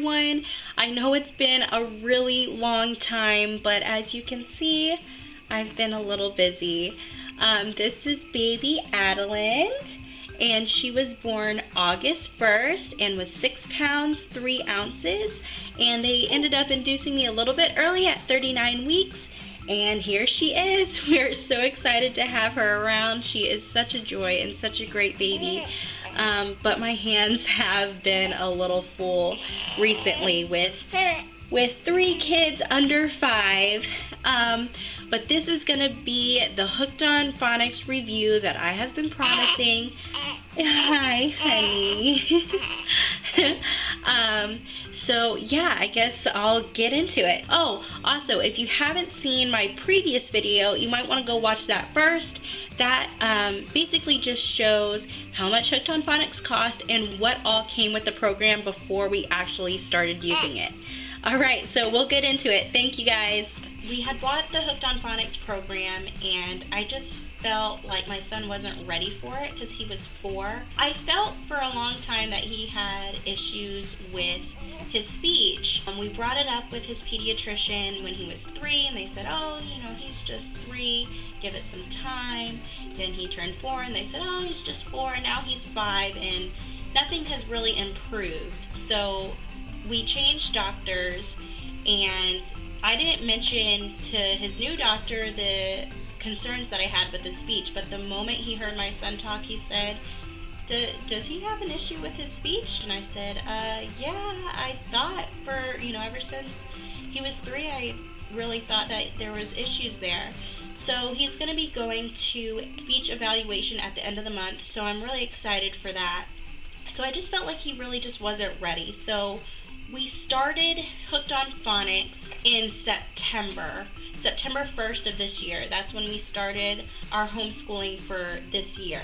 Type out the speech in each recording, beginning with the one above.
everyone. I know it's been a really long time, but as you can see, I've been a little busy. This is baby Adelind, and she was born August 1st and was 6 pounds 3 ounces, and they ended up inducing me a little bit early at 39 weeks, and here she is. We're so excited to have her around. She is such a joy and such a great baby. But my hands have been a little full recently with 3 kids under 5. But this is gonna be the Hooked on Phonics review that I have been promising. Hi, honey. So yeah, I guess I'll get into it. Oh, also, if you haven't seen my previous video, you might want to go watch that first. That basically just shows how much Hooked on Phonics cost and what all came with the program before we actually started using it. Alright, so we'll get into it. Thank you guys. We had bought the Hooked on Phonics program, and I just felt like my son wasn't ready for it because he was 4. I felt for a long time that he had issues with his speech. We brought it up with his pediatrician when he was 3, and they said, oh, you know, he's just 3, give it some time. Then he turned 4, and they said, oh, he's just 4, and now he's 5, and nothing has really improved. So we changed doctors, and I didn't mention to his new doctor the concerns that I had with his speech, but the moment he heard my son talk, he said, does he have an issue with his speech? And I said, yeah, I thought for, you know, ever since he was 3, I really thought that there was issues there. So he's going to be going to speech evaluation at the end of the month, so I'm really excited for that. So I just felt like he really just wasn't ready. So we started Hooked on Phonics in September 1st of this year. That's when we started our homeschooling for this year.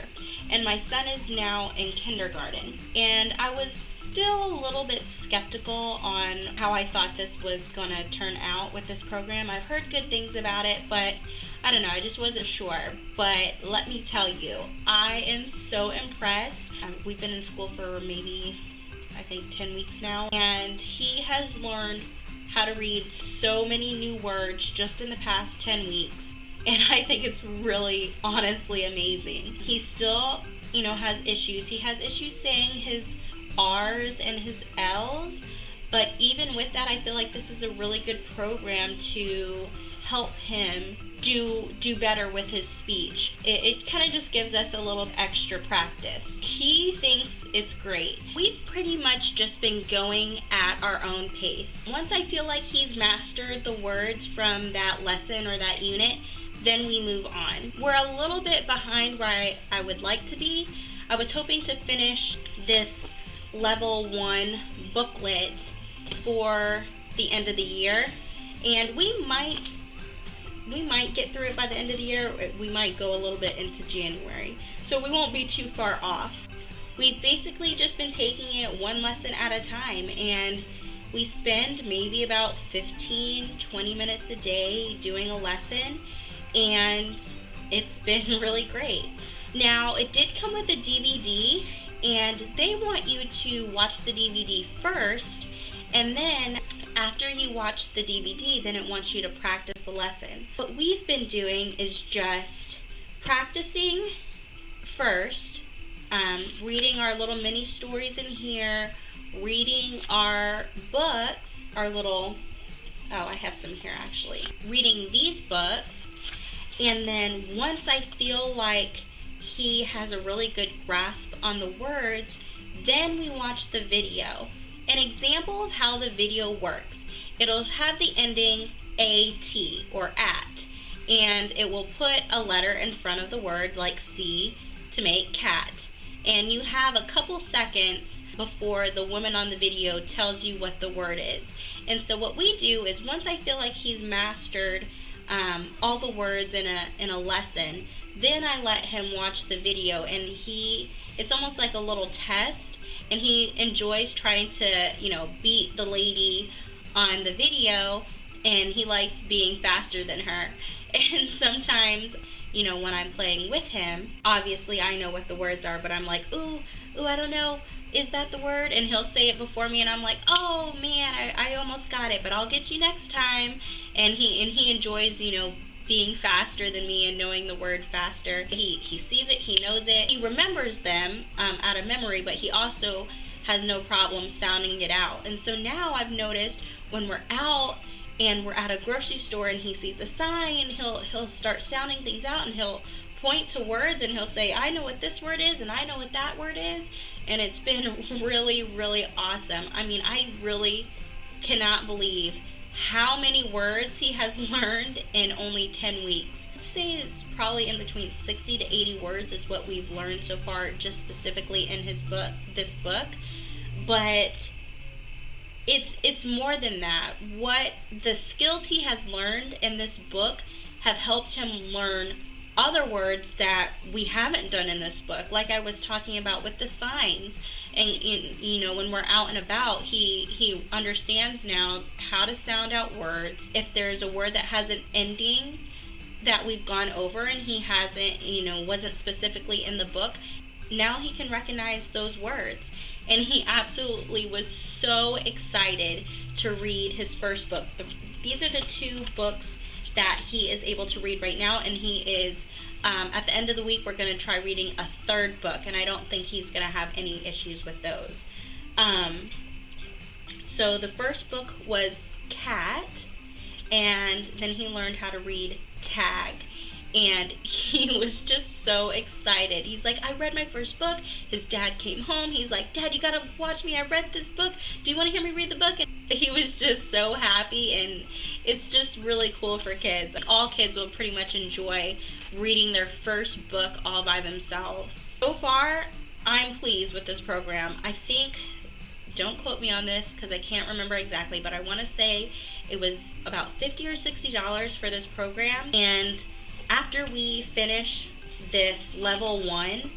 And my son is now in kindergarten. And I was still a little bit skeptical on how I thought this was gonna turn out with this program. I've heard good things about it, but I don't know, I just wasn't sure. But let me tell you, I am so impressed. We've been in school for maybe, I think, 10 weeks now, and he has learned how to read so many new words just in the past 10 weeks, and I think it's really, honestly amazing. He still, you know, has issues. He has issues saying his R's and his L's, but even with that, I feel like this is a really good program to help him do better with his speech. It kind of just gives us a little extra practice. He thinks it's great. We've pretty much just been going at our own pace. Once I feel like he's mastered the words from that lesson or that unit, then we move on. We're a little bit behind where I would like to be. I was hoping to finish this level 1 booklet for the end of the year, and we might get through it by the end of the year. We might go a little bit into January, so we won't be too far off. We've basically just been taking it one lesson at a time, and we spend maybe about 15-20 minutes a day doing a lesson, and it's been really great. Now, it did come with a DVD, and they want you to watch the DVD first, and then after you watch the DVD, then it wants you to practice the lesson. What we've been doing is just practicing first, reading our little mini stories in here, reading our books, I have some here actually, reading these books, and then once I feel like he has a really good grasp on the words, then we watch the video. An example of how the video works: it'll have the ending AT or at, and it will put a letter in front of the word like C to make cat, and you have a couple seconds before the woman on the video tells you what the word is. And so what we do is, once I feel like he's mastered all the words in a lesson, then I let him watch the video, and it's almost like a little test, and he enjoys trying to, you know, beat the lady on the video, and he likes being faster than her. And sometimes, you know, when I'm playing with him, obviously I know what the words are, but I'm like, ooh, ooh, I don't know, is that the word? And he'll say it before me, and I'm like, oh man, I almost got it, but I'll get you next time. And he enjoys, you know, being faster than me and knowing the word faster. He sees it, he knows it, he remembers them out of memory, but he also has no problem sounding it out. And so now I've noticed when we're out and we're at a grocery store and he sees a sign, he'll start sounding things out, and he'll point to words and he'll say, I know what this word is and I know what that word is. And it's been really, really awesome. I mean, I really cannot believe how many words he has learned in only 10 weeks. I'd say it's probably in between 60 to 80 words is what we've learned so far, just specifically in this book. But it's more than that. What the skills he has learned in this book have helped him learn other words that we haven't done in this book, like I was talking about with the signs. And you know, when we're out and about, he understands now how to sound out words. If there's a word that has an ending that we've gone over and he hasn't, you know, wasn't specifically in the book, now he can recognize those words. And he absolutely was so excited to read his first book. These are the 2 books that he is able to read right now, and he is at the end of the week we're going to try reading a 3rd book, and I don't think he's going to have any issues with those. So the first book was Cat, and then he learned how to read Tag, and he was just so excited. He's like, I read my first book. His dad came home. He's like, Dad, you gotta watch me. I read this book. Do you want to hear me read the book? And he was just so happy, and it's just really cool for kids. All kids will pretty much enjoy reading their first book all by themselves. So far, I'm pleased with this program. I think, don't quote me on this because I can't remember exactly, but I want to say it was about $50 or $60 for this program. And after we finish this level 1,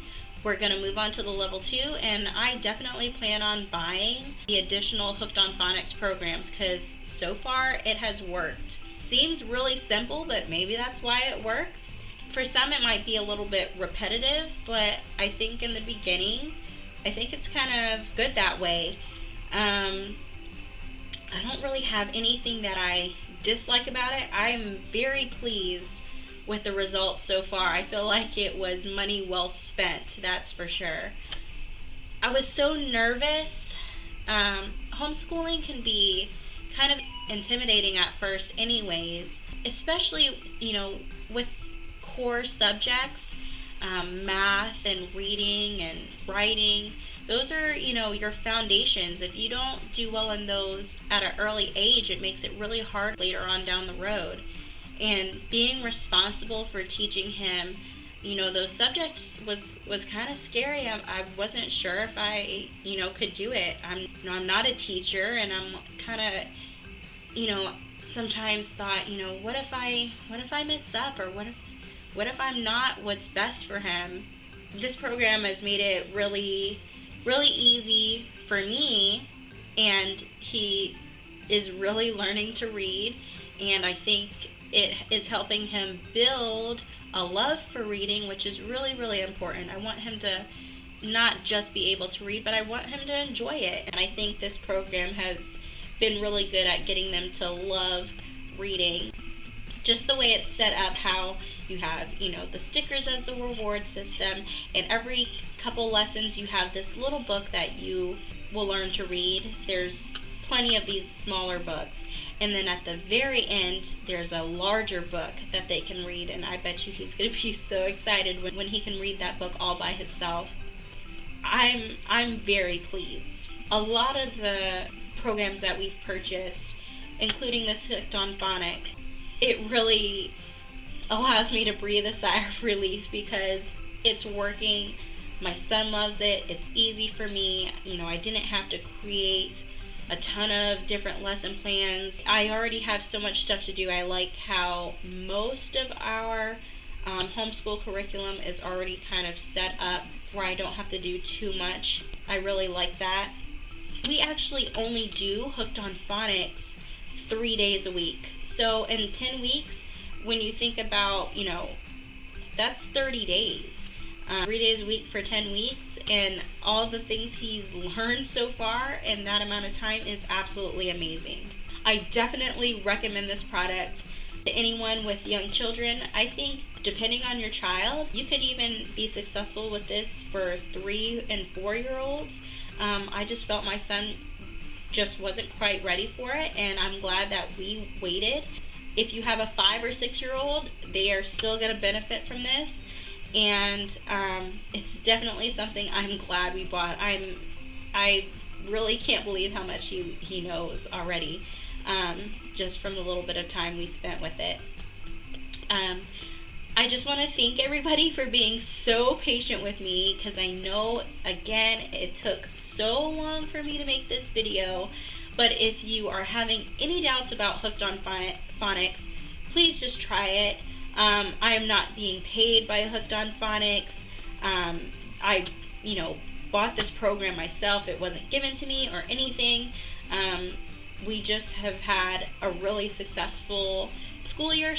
we're going to move on to the level 2, and I definitely plan on buying the additional Hooked on Phonics programs because so far it has worked. Seems really simple, but maybe that's why it works. For some it might be a little bit repetitive, but I think in the beginning, I think it's kind of good that way. I don't really have anything that I dislike about it. I'm very pleased with the results so far. I feel like it was money well spent, that's for sure. I was so nervous. Homeschooling can be kind of intimidating at first anyways, especially, you know, with core subjects, math and reading and writing. Those are, you know, your foundations. If you don't do well in those at an early age, it makes it really hard later on down the road. And being responsible for teaching him, you know, those subjects was kind of scary. I wasn't sure if I, you know, could do it. I'm not a teacher, and I'm kind of, you know, sometimes thought, you know, what if I mess up, or what if I'm not what's best for him? This program has made it really, really easy for me, and he is really learning to read, and I think it is helping him build a love for reading, which is really, really important. I want him to not just be able to read, but I want him to enjoy it. And I think this program has been really good at getting them to love reading. Just the way it's set up, how you have, you know, the stickers as the reward system, and every couple lessons you have this little book that you will learn to read. There's plenty of these smaller books. And then at the very end, there's a larger book that they can read, and I bet you he's going to be so excited when he can read that book all by himself. I'm very pleased. A lot of the programs that we've purchased, including this Hooked on Phonics, it really allows me to breathe a sigh of relief because it's working. My son loves it. It's easy for me. You know, I didn't have to create a ton of different lesson plans. I already have so much stuff to do. I like how most of our homeschool curriculum is already kind of set up where I don't have to do too much. I really like that. We actually only do Hooked on Phonics 3 days a week. So in 10 weeks, when you think about, you know, that's 30 days. 3 days a week for 10 weeks, and all the things he's learned so far in that amount of time is absolutely amazing. I definitely recommend this product to anyone with young children. I think depending on your child, you could even be successful with this for 3 and 4-year-olds. I just felt my son just wasn't quite ready for it, and I'm glad that we waited. If you have a 5 or 6-year-old, they are still going to benefit from this, and it's definitely something I'm glad we bought. I really can't believe how much he knows already, just from the little bit of time we spent with it. I just want to thank everybody for being so patient with me, because I know, again, it took so long for me to make this video. But if you are having any doubts about Hooked on Phonics, please just try it. I am not being paid by Hooked on Phonics. I bought this program myself. It wasn't given to me or anything. We just have had a really successful school year